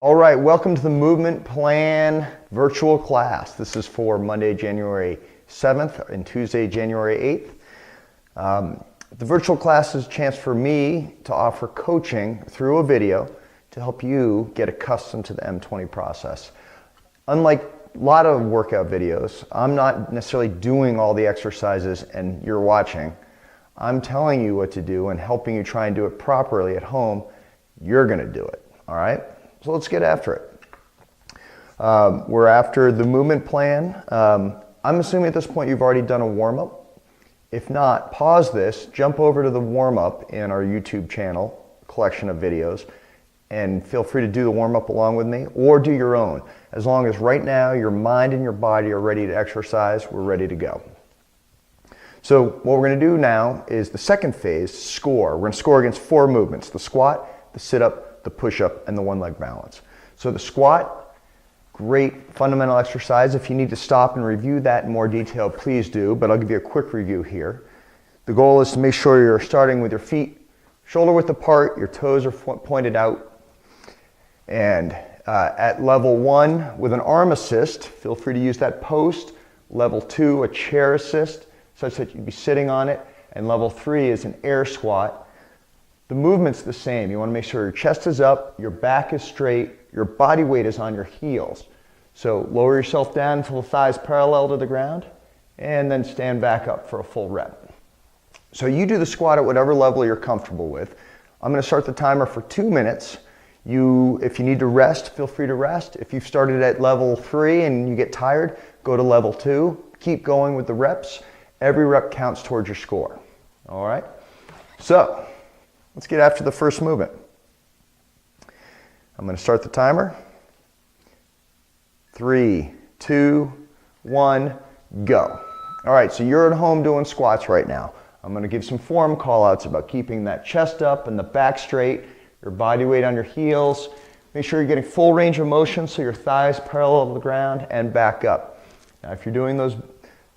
All right, welcome to the Movement Plan virtual class. This is for Monday, January 7th and Tuesday, January 8th. The virtual class is a chance for me to offer coaching through a video to help you get accustomed to the M20 process. Unlike a lot of workout videos, I'm not necessarily doing all the exercises and you're watching. I'm telling you what to do and helping you try and do it properly at home. You're gonna do it, all right? So let's get after it. We're after the movement plan. I'm assuming at this point you've already done a warm-up. If not, pause this, jump over to the warm-up in our YouTube channel, collection of videos, and feel free to do the warm-up along with me or do your own. As long as right now your mind and your body are ready to exercise, we're ready to go. So what we're gonna do now is the second phase, score. We're gonna score against 4 movements: the squat, the sit-up, the push-up, and the one-leg balance. So the squat, great fundamental exercise. If you need to stop and review that in more detail, please do, but I'll give you a quick review here. The goal is to make sure you're starting with your feet shoulder width apart, your toes are pointed out, and at level 1 with an arm assist, feel free to use that post. Level 2, a chair assist, such that you'd be sitting on it, and level 3 is an air squat. The movement's the same. You want to make sure your chest is up, your back is straight, your body weight is on your heels. So lower yourself down until the thighs parallel to the ground, and then stand back up for a full rep. So you do the squat at whatever level you're comfortable with. I'm going to start the timer for 2 minutes. If you need to rest, feel free to rest. If you've started at level 3 and you get tired, go to level 2. Keep going with the reps. Every rep counts towards your score. All right? So let's get after the first movement. I'm going to start the timer. 3, 2, 1, go. All right, so you're at home doing squats right now. I'm going to give some form call-outs about keeping that chest up and the back straight, your body weight on your heels. Make sure you're getting full range of motion so your thighs parallel to the ground and back up. Now, if you're doing those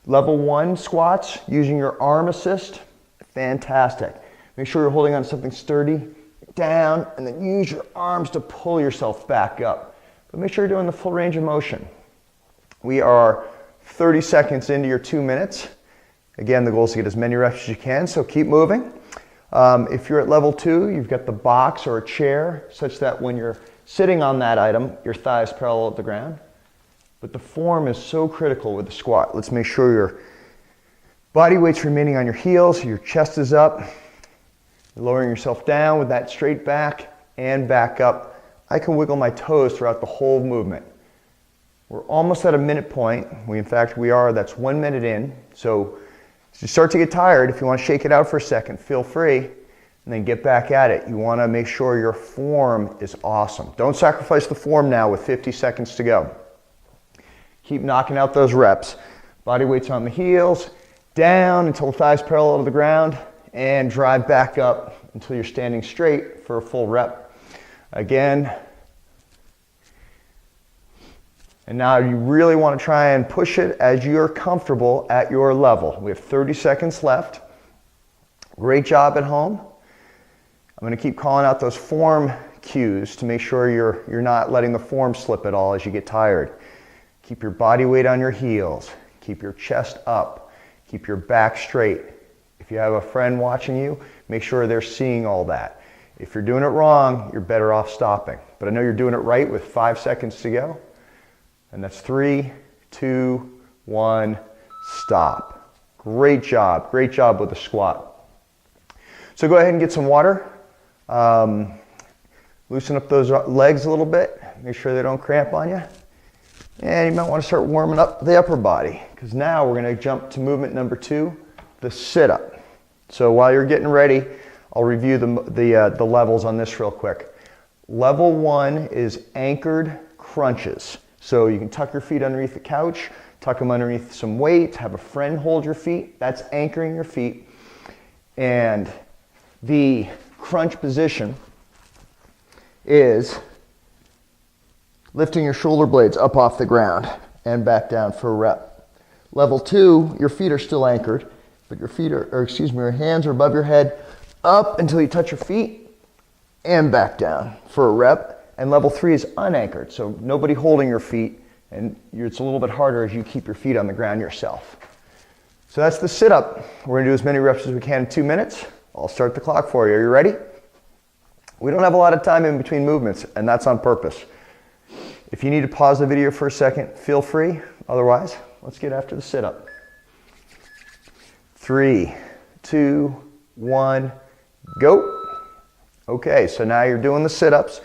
level 1 squats using your arm assist, fantastic. Make sure you're holding on to something sturdy, down, and then use your arms to pull yourself back up. But make sure you're doing the full range of motion. We are 30 seconds into your 2 minutes. Again, the goal is to get as many reps as you can, so keep moving. If you're at level 2, you've got the box or a chair, such that when you're sitting on that item, your thighs parallel to the ground. But the form is so critical with the squat. Let's make sure your body weight's remaining on your heels, your chest is up. Lowering yourself down with that straight back and back up. I can wiggle my toes throughout the whole movement. We're almost at a minute point. That's 1 minute in. So as you start to get tired, if you want to shake it out for a second, feel free, and then get back at it. You want to make sure your form is awesome. Don't sacrifice the form now with 50 seconds to go. Keep knocking out those reps. Body weight's on the heels, down until the thighs parallel to the ground, and drive back up until you're standing straight for a full rep. Again. And now you really want to try and push it as you're comfortable at your level. We have 30 seconds left. Great job at home. I'm going to keep calling out those form cues to make sure you're not letting the form slip at all as you get tired. Keep your body weight on your heels. Keep your chest up. Keep your back straight. If you have a friend watching you, make sure they're seeing all that. If you're doing it wrong, you're better off stopping. But I know you're doing it right with 5 seconds to go. And that's 3, 2, 1, stop. Great job with the squat. So go ahead and get some water. Loosen up those legs a little bit. Make sure they don't cramp on you. And you might want to start warming up the upper body, because now we're going to jump to movement number 2, the sit-up. So while you're getting ready, I'll review the levels on this real quick. Level 1 is anchored crunches. So you can tuck your feet underneath the couch, tuck them underneath some weight, have a friend hold your feet. That's anchoring your feet. And the crunch position is lifting your shoulder blades up off the ground and back down for a rep. Level 2, your feet are still anchored, but your hands are above your head, up until you touch your feet and back down for a rep. And level 3 is unanchored, so nobody holding your feet, and it's a little bit harder as you keep your feet on the ground yourself. So that's the sit-up. We're gonna do as many reps as we can in 2 minutes. I'll start the clock for you. Are you ready? We don't have a lot of time in between movements, and that's on purpose. If you need to pause the video for a second, feel free. Otherwise, let's get after the sit-up. 3, 2, 1, go. Okay, so now you're doing the sit-ups.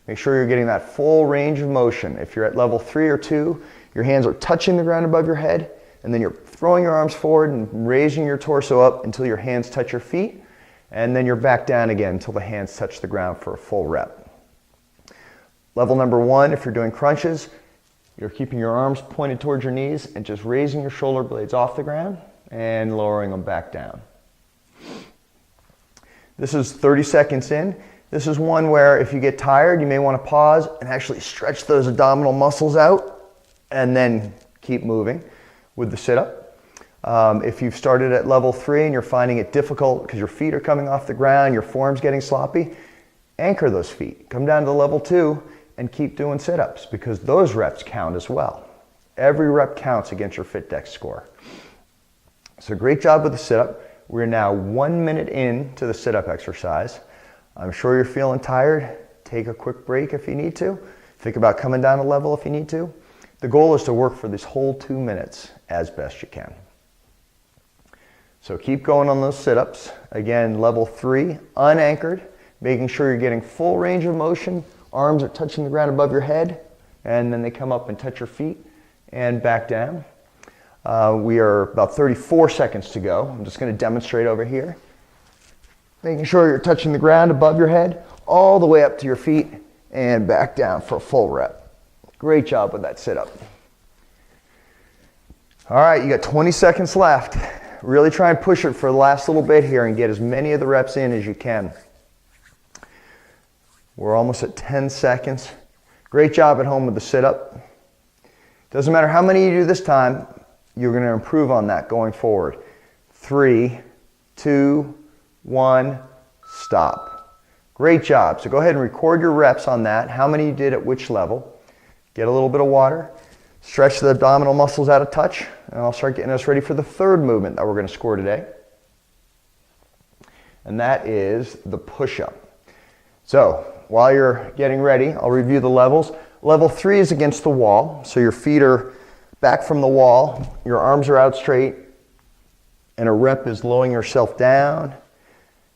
Make sure you're getting that full range of motion. If you're at level 3 or 2, your hands are touching the ground above your head, and then you're throwing your arms forward and raising your torso up until your hands touch your feet, and then you're back down again until the hands touch the ground for a full rep. Level number 1, if you're doing crunches, you're keeping your arms pointed towards your knees and just raising your shoulder blades off the ground and lowering them back down. This is 30 seconds in. This is one where if you get tired, you may want to pause and actually stretch those abdominal muscles out and then keep moving with the sit-up. If you've started at level 3 and you're finding it difficult because your feet are coming off the ground, your form's getting sloppy, anchor those feet. Come down to level 2 and keep doing sit-ups because those reps count as well. Every rep counts against your FitDex score. So great job with the sit-up. We're now 1 minute into the sit-up exercise. I'm sure you're feeling tired. Take a quick break if you need to. Think about coming down a level if you need to. The goal is to work for this whole 2 minutes as best you can. So keep going on those sit-ups. Again, level 3, unanchored, making sure you're getting full range of motion. Arms are touching the ground above your head, and then they come up and touch your feet and back down. We are about 34 seconds to go. I'm just going to demonstrate over here. Making sure you're touching the ground above your head, all the way up to your feet, and back down for a full rep. Great job with that sit-up. All right, you got 20 seconds left. Really try and push it for the last little bit here and get as many of the reps in as you can. We're almost at 10 seconds. Great job at home with the sit-up. Doesn't matter how many you do this time, you're going to improve on that going forward. 3, 2, 1, stop. Great job. So go ahead and record your reps on that, how many you did at which level. Get a little bit of water. Stretch the abdominal muscles out of touch, and I'll start getting us ready for the third movement that we're going to score today. And that is the push-up. So while you're getting ready, I'll review the levels. Level 3 is against the wall, so your feet are back from the wall, your arms are out straight, and a rep is lowering yourself down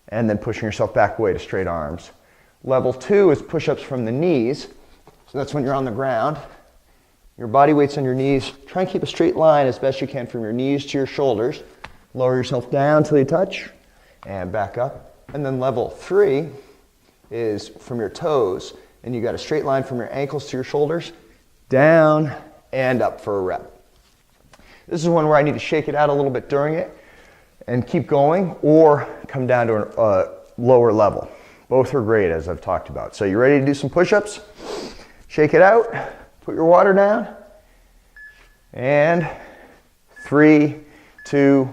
and then pushing yourself back away to straight arms. Level 2 is push-ups from the knees, so that's when you're on the ground. Your body weight's on your knees. Try and keep a straight line as best you can from your knees to your shoulders. Lower yourself down till you touch and back up. And then level 3 is from your toes, and you got a straight line from your ankles to your shoulders, down and up for a rep. This is one where I need to shake it out a little bit during it and keep going, or come down to a lower level. Both are great, as I've talked about. So you ready to do some push-ups? Shake it out, put your water down, and 3, 2,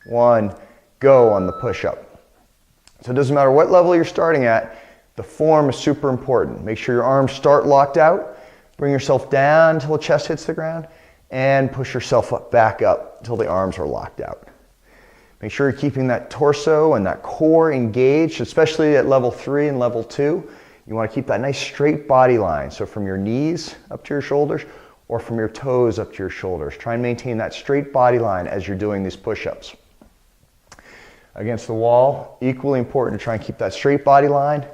1, go on the push-up. So it doesn't matter what level you're starting at, the form is super important. Make sure your arms start locked out. Bring yourself down until the chest hits the ground, and push yourself back up until the arms are locked out. Make sure you're keeping that torso and that core engaged, especially at level 3 and level 2. You want to keep that nice straight body line. So from your knees up to your shoulders, or from your toes up to your shoulders. Try and maintain that straight body line as you're doing these push-ups. Against the wall, equally important to try and keep that straight body line.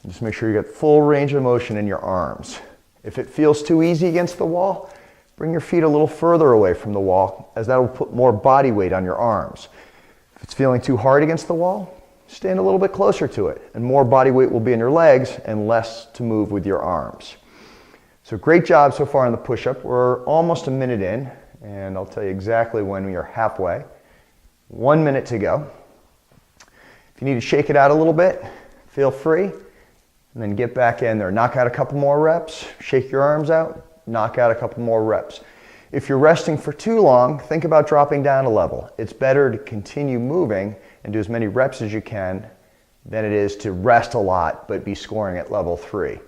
And just make sure you get full range of motion in your arms. If it feels too easy against the wall, bring your feet a little further away from the wall, as that will put more body weight on your arms. If it's feeling too hard against the wall, stand a little bit closer to it, and more body weight will be in your legs and less to move with your arms. So great job so far on the push-up. We're almost a minute in, and I'll tell you exactly when we are halfway. 1 minute to go. If you need to shake it out a little bit, feel free, and then get back in there. Knock out a couple more reps, shake your arms out, knock out a couple more reps. If you're resting for too long, think about dropping down a level. It's better to continue moving and do as many reps as you can than it is to rest a lot but be scoring at level 3.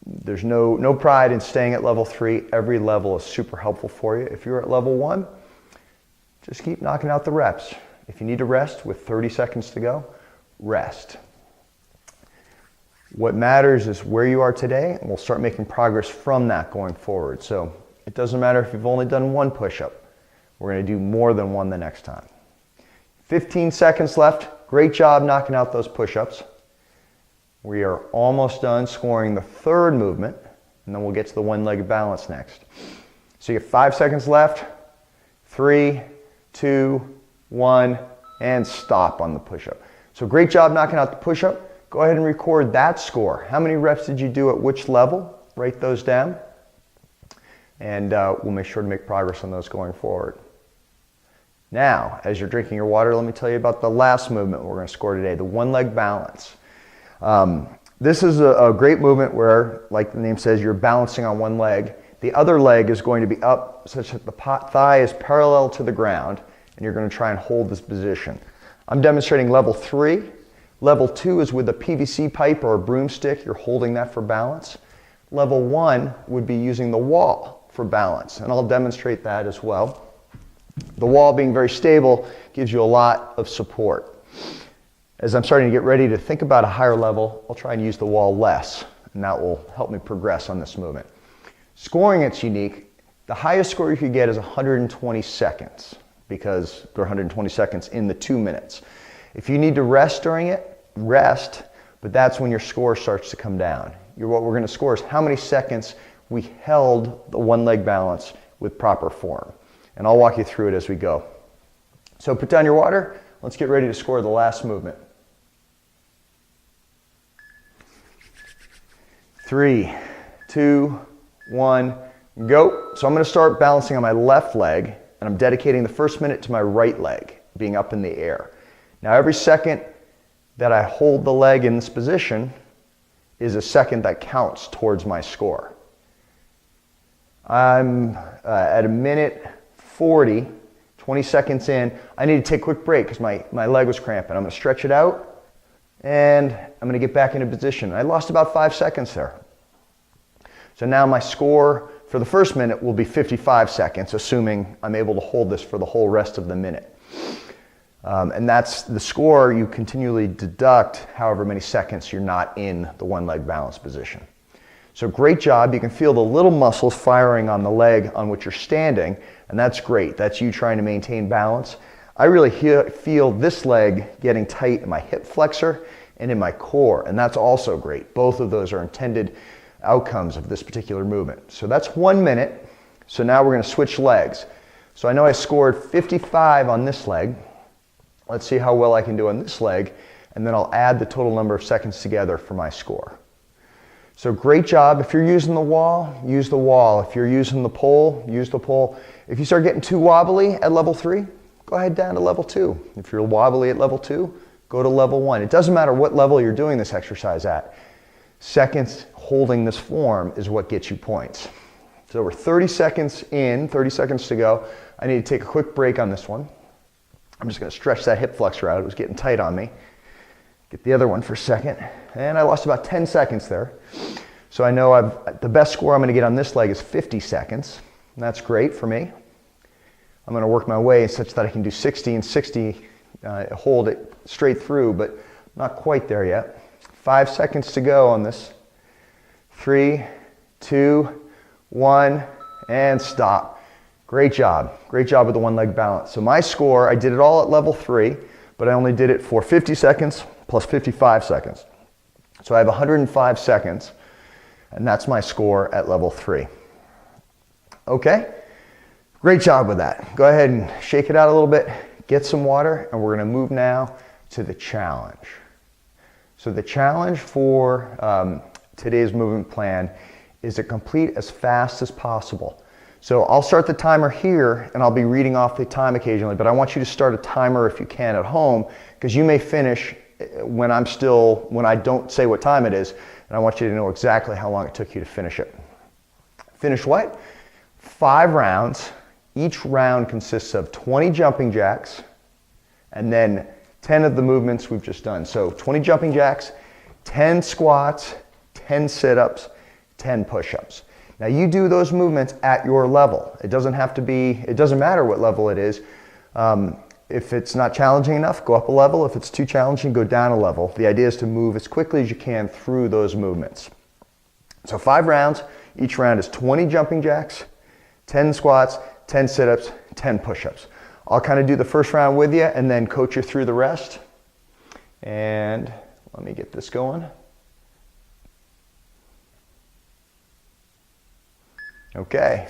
There's no pride in staying at level 3. Every level is super helpful for you. If you're at level 1, just keep knocking out the reps. If you need to rest with 30 seconds to go, rest. What matters is where you are today, and we'll start making progress from that going forward. So it doesn't matter if you've only done 1 push-up. We're going to do more than 1 the next time. 15 seconds left. Great job knocking out those push-ups. We are almost done scoring the 3rd movement, and then we'll get to the one-legged balance next. So you have 5 seconds left. 3, 2, 1, and stop on the push-up. So great job knocking out the push-up. Go ahead and record that score. How many reps did you do at which level? Write those down. And we'll make sure to make progress on those going forward. Now, as you're drinking your water, let me tell you about the last movement we're going to score today, the one-leg balance. This is a great movement where, like the name says, you're balancing on one leg. The other leg is going to be up such that the thigh is parallel to the ground, and you're going to try and hold this position. I'm demonstrating level 3. Level 2 is with a PVC pipe or a broomstick. You're holding that for balance. Level 1 would be using the wall for balance, and I'll demonstrate that as well. The wall being very stable gives you a lot of support. As I'm starting to get ready to think about a higher level, I'll try and use the wall less, and that will help me progress on this movement. Scoring, it's unique. The highest score you could get is 120 seconds, because there are 120 seconds in the 2 minutes. If you need to rest during it, rest, but that's when your score starts to come down. What we're going to score is how many seconds we held the one-leg balance with proper form. And I'll walk you through it as we go. So put down your water. Let's get ready to score the last movement. 3, 2, 1, go. So I'm going to start balancing on my left leg, and I'm dedicating the first minute to my right leg, being up in the air. Now every second that I hold the leg in this position is a second that counts towards my score. I'm at a minute 40, 20 seconds in. I need to take a quick break because my leg was cramping. I'm going to stretch it out, and I'm going to get back into position. I lost about 5 seconds there. So now my score for the first minute will be 55 seconds, assuming I'm able to hold this for the whole rest of the minute. And that's the score. You continually deduct however many seconds you're not in the one-leg balance position. So great job. You can feel the little muscles firing on the leg on which you're standing, and that's great. That's you trying to maintain balance. I really feel this leg getting tight in my hip flexor and in my core, and that's also great. Both of those are intended outcomes of this particular movement. So that's 1 minute. So now we're going to switch legs. So I know I scored 55 on this leg. Let's see how well I can do on this leg, and then I'll add the total number of seconds together for my score. So great job. If you're using the wall, use the wall. If you're using the pole, use the pole. If you start getting too wobbly at level 3, go ahead down to level 2. If you're wobbly at level 2, go to level 1. It doesn't matter what level you're doing this exercise at. Seconds holding this form is what gets you points. So we're 30 seconds in, 30 seconds to go. I need to take a quick break on this one. I'm just going to stretch that hip flexor out. It was getting tight on me. Get the other one for a second. And I lost about 10 seconds there. So I know the best score I'm going to get on this leg is 50 seconds. And that's great for me. I'm going to work my way such that I can do 60 and 60, hold it straight through, but not quite there yet. 5 seconds to go on this. 3, 2, 1, and stop. Great job. Great job with the one-leg balance. So my score, I did it all at level 3, but I only did it for 50 seconds plus 55 seconds. So I have 105 seconds, and that's my score at level 3. Okay? Great job with that. Go ahead and shake it out a little bit, get some water, and we're going to move now to the challenge. So the challenge for today's movement plan is to complete as fast as possible. So I'll start the timer here, and I'll be reading off the time occasionally, but I want you to start a timer if you can at home, because you may finish when I don't say what time it is, and I want you to know exactly how long it took you to finish it. Finish what? 5 rounds. Each round consists of 20 jumping jacks, and then 10 of the movements we've just done. So 20 jumping jacks, 10 squats, 10 sit-ups, 10 push-ups. Now you do those movements at your level. It doesn't matter what level it is. If it's not challenging enough, go up a level. If it's too challenging, go down a level. The idea is to move as quickly as you can through those movements. So 5 rounds. Each round is 20 jumping jacks, 10 squats, 10 sit-ups, 10 push-ups. I'll kind of do the first round with you and then coach you through the rest. And let me get this going. Okay.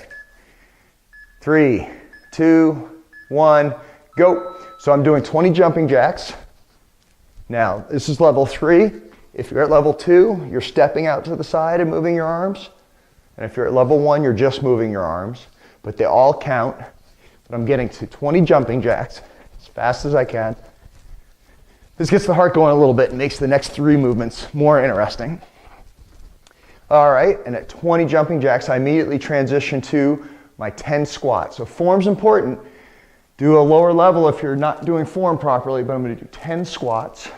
3, 2, 1, go. So I'm doing 20 jumping jacks. Now, this is level 3. If you're at level 2, you're stepping out to the side and moving your arms. And if you're at level 1, you're just moving your arms. But they all count. But I'm getting to 20 jumping jacks as fast as I can. This gets the heart going a little bit and makes the next 3 movements more interesting. All right, and at 20 jumping jacks, I immediately transition to my 10 squats. So form's important. Do a lower level if you're not doing form properly, but I'm gonna do 10 squats.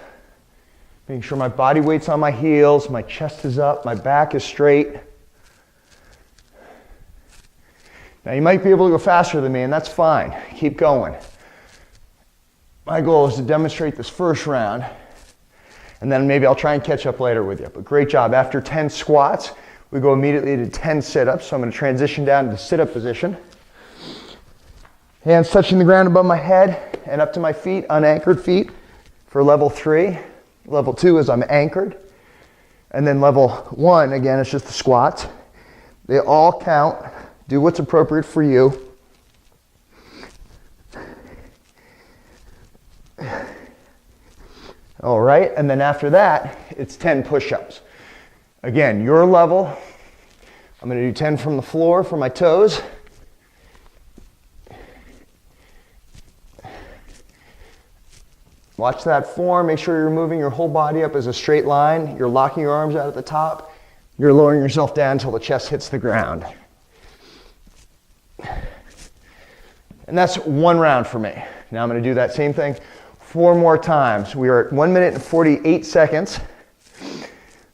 Making sure my body weight's on my heels, my chest is up, my back is straight. Now you might be able to go faster than me, and that's fine. Keep going. My goal is to demonstrate this first round, and then maybe I'll try and catch up later with you. But great job. After 10 squats, we go immediately to 10 sit-ups. So I'm going to transition down to sit-up position. Hands touching the ground above my head and up to my feet, unanchored feet for level 3. Level 2 is I'm anchored. And then level 1, again, it's just the squats. They all count. Do what's appropriate for you. All right, and then after that, it's 10 push-ups. Again, your level. I'm going to do 10 from the floor for my toes. Watch that form. Make sure you're moving your whole body up as a straight line. You're locking your arms out at the top. You're lowering yourself down until the chest hits the ground. And that's 1 round for me. Now I'm going to do that same thing 4 more times. We are at 1 minute and 48 seconds.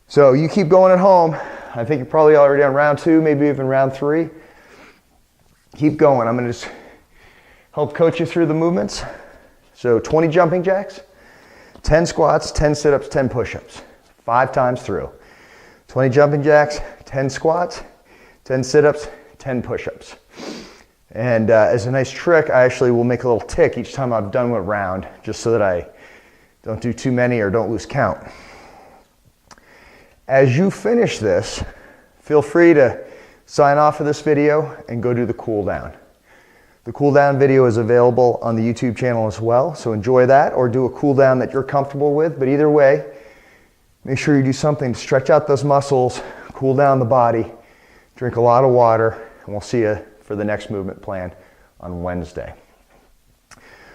So you keep going at home. I think you're probably already on round 2, maybe even round 3. Keep going. I'm going to just help coach you through the movements. So 20 jumping jacks, 10 squats, 10 sit-ups, 10 push-ups. 5 times through. 20 jumping jacks, 10 squats, 10 sit-ups, 10 push-ups. And as a nice trick, I actually will make a little tick each time I've done a round, just so that I don't do too many or don't lose count. As you finish this, feel free to sign off of this video and go do the cool down. The cool down video is available on the YouTube channel as well, so enjoy that or do a cool down that you're comfortable with. But either way, make sure you do something to stretch out those muscles, cool down the body, drink a lot of water, and we'll see you for the next movement plan on Wednesday.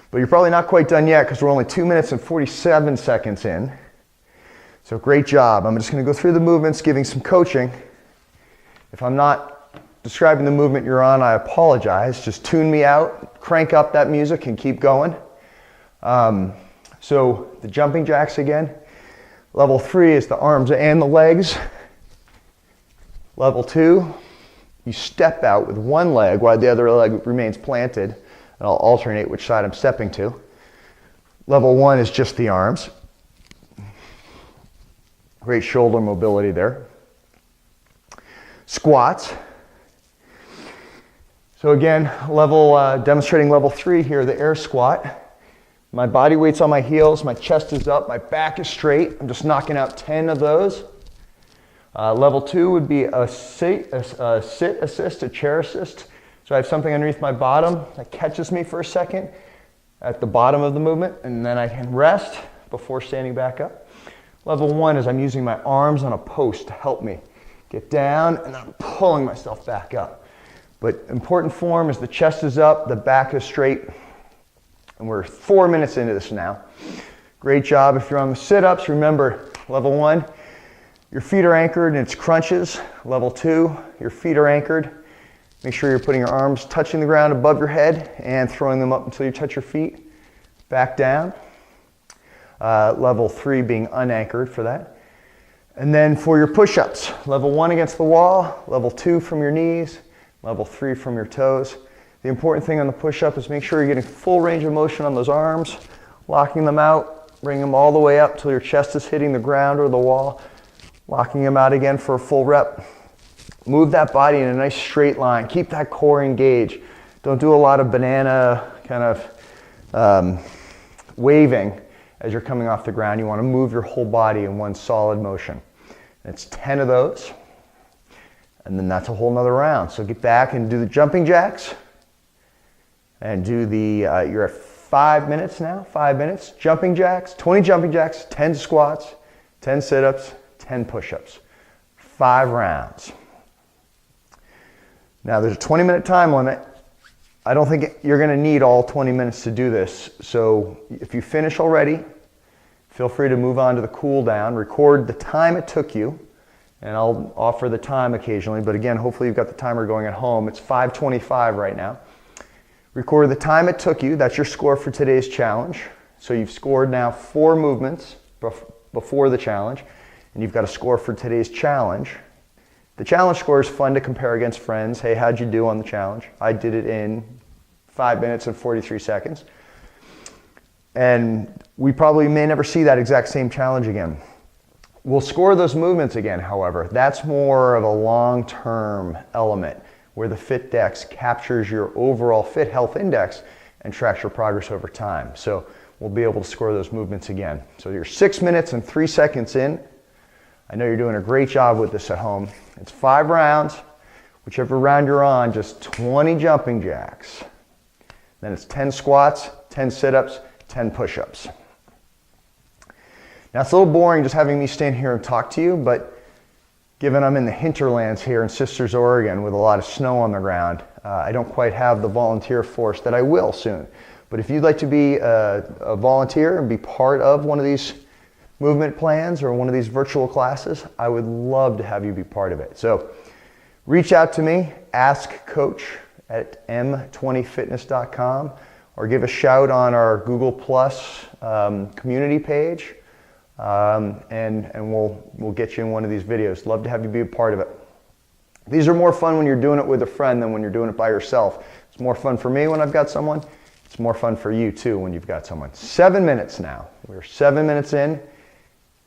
But you're probably not quite done yet because we're only 2 minutes and 47 seconds in. So great job. I'm just going to go through the movements, giving some coaching. If I'm not describing the movement you're on, I apologize. Just tune me out, crank up that music, and keep going. So the jumping jacks again. Level 3 is the arms and the legs. Level 2, you step out with one leg while the other leg remains planted, and I'll alternate which side I'm stepping to. Level 1 is just the arms. Great shoulder mobility there. Squats. So again, demonstrating level 3 here, the air squat. My body weight's on my heels, my chest is up, my back is straight. I'm just knocking out 10 of those. Level 2 would be a sit assist, a chair assist. So I have something underneath my bottom that catches me for a second at the bottom of the movement, and then I can rest before standing back up. Level 1 is I'm using my arms on a post to help me get down, and I'm pulling myself back up. But important form is the chest is up, the back is straight, and we're 4 minutes into this now. Great job. If you're on the sit-ups, remember level 1, your feet are anchored and it's crunches. Level 2, your feet are anchored. Make sure you're putting your arms touching the ground above your head and throwing them up until you touch your feet. Back down. Level 3 being unanchored for that. And then for your push-ups, level 1 against the wall, level 2 from your knees, level 3 from your toes. The important thing on the push-up is make sure you're getting full range of motion on those arms, locking them out, bring them all the way up till your chest is hitting the ground or the wall, locking them out again for a full rep. Move that body in a nice straight line. Keep that core engaged. Don't do a lot of banana kind of waving as you're coming off the ground. You want to move your whole body in one solid motion. And it's 10 of those. And then that's a whole nother round. So get back and do the jumping jacks. And do the, you're at 5 minutes now, 5 minutes. Jumping jacks, 20 jumping jacks, 10 squats, 10 sit-ups, 10 push-ups. 5 rounds. Now there's a 20-minute time limit. I don't think you're gonna need all 20 minutes to do this. So if you finish already, feel free to move on to the cool down. Record the time it took you, and I'll offer the time occasionally, but again, hopefully you've got the timer going at home. It's 5:25 right now. Record the time it took you. That's your score for today's challenge. So you've scored now 4 movements before the challenge, and you've got a score for today's challenge. The challenge score is fun to compare against friends. Hey, how'd you do on the challenge? I did it in 5 minutes and 43 seconds. And we probably may never see that exact same challenge again. We'll score those movements again, however. That's more of a long-term element where the FitDex captures your overall Fit Health Index and tracks your progress over time. So we'll be able to score those movements again. So you're 6 minutes and 3 seconds in. I know you're doing a great job with this at home. It's 5 rounds. Whichever round you're on, just 20 jumping jacks. Then it's 10 squats, 10 sit-ups, 10 push-ups. Now it's a little boring just having me stand here and talk to you, but given I'm in the hinterlands here in Sisters, Oregon with a lot of snow on the ground, I don't quite have the volunteer force that I will soon. But if you'd like to be a volunteer and be part of one of these movement plans or one of these virtual classes, I would love to have you be part of it. So reach out to me, ask coach at m20fitness.com, or give a shout on our Google Plus community page. And we'll get you in one of these videos. Love to have you be a part of it. These are more fun when you're doing it with a friend than when you're doing it by yourself. It's more fun for me when I've got someone. It's more fun for you too when you've got someone. 7 minutes now. We're 7 minutes in.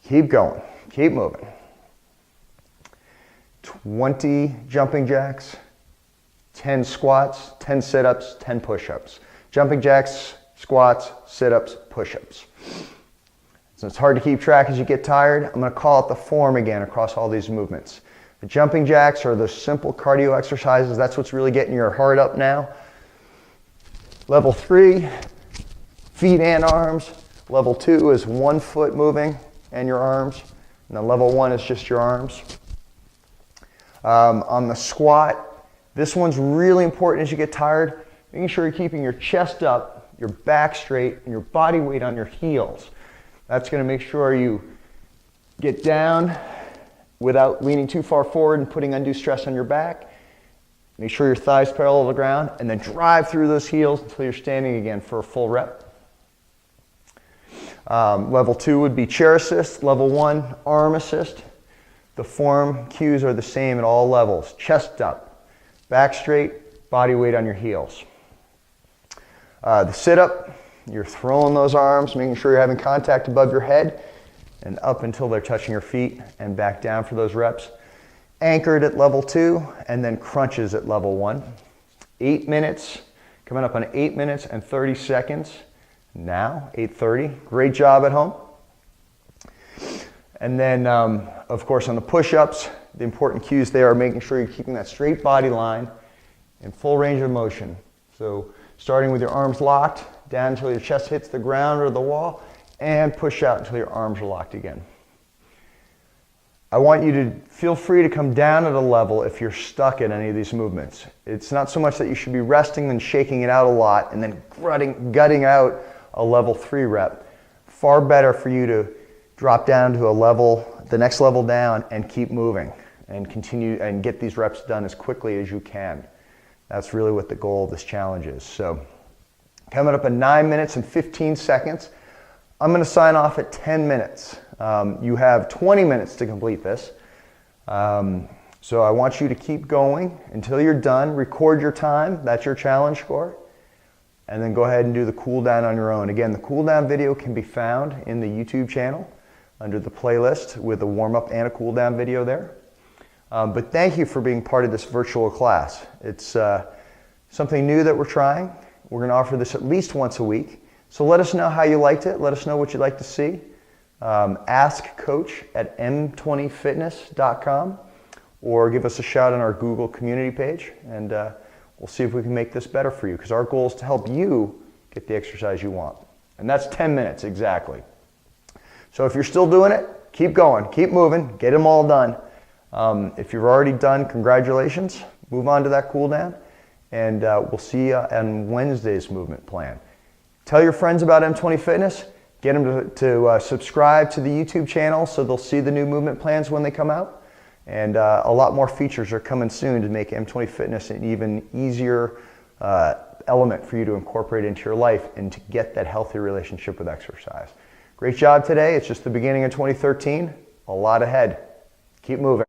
Keep going. Keep moving. 20 jumping jacks, 10 squats, 10 sit-ups, 10 push-ups. Jumping jacks, squats, sit-ups, push-ups. So it's hard to keep track as you get tired. I'm going to call out the form again across all these movements. The jumping jacks are the simple cardio exercises. That's what's really getting your heart up now. Level 3, feet and arms. Level 2 is 1 foot moving and your arms. And then level 1 is just your arms. On the squat, this one's really important as you get tired. Making sure you're keeping your chest up, your back straight, and your body weight on your heels. That's going to make sure you get down without leaning too far forward and putting undue stress on your back. Make sure your thighs parallel to the ground, and then drive through those heels until you're standing again for a full rep. Level 2 would be chair assist. Level 1, arm assist. The form cues are the same at all levels. Chest up, back straight, body weight on your heels. The sit-up, you're throwing those arms, making sure you're having contact above your head and up until they're touching your feet and back down for those reps. Anchored at level 2 and then crunches at level 1. 8 minutes, coming up on 8 minutes and 30 seconds. Now, 8:30. Great job at home. And then, of course, on the push-ups, the important cues there are making sure you're keeping that straight body line in full range of motion. So starting with your arms locked, down until your chest hits the ground or the wall, and push out until your arms are locked again. I want you to feel free to come down at a level if you're stuck at any of these movements. It's not so much that you should be resting and shaking it out a lot and then gutting out a level 3 rep. Far better for you to drop down to a level, the next level down, and keep moving and continue and get these reps done as quickly as you can. That's really what the goal of this challenge is. So coming up at 9 minutes and 15 seconds, I'm going to sign off at 10 minutes. You have 20 minutes to complete this. So I want you to keep going until you're done. Record your time. That's your challenge score. And then go ahead and do the cool down on your own. Again, the cool down video can be found in the YouTube channel under the playlist with a warm up and a cool down video there. But thank you for being part of this virtual class. It's something new that we're trying. We're going to offer this at least once a week. So let us know how you liked it. Let us know what you'd like to see. Ask Coach at m20fitness.com or give us a shout on our Google community page, and we'll see if we can make this better for you, because our goal is to help you get the exercise you want. And that's 10 minutes exactly. So if you're still doing it, keep going, keep moving, get them all done. If you've already done, congratulations. Move on to that cool down, and we'll see you on Wednesday's movement plan. Tell your friends about M20 Fitness. Get them to subscribe to the YouTube channel so they'll see the new movement plans when they come out. And a lot more features are coming soon to make M20 Fitness an even easier element for you to incorporate into your life and to get that healthy relationship with exercise. Great job today. It's just the beginning of 2013. A lot ahead. Keep moving.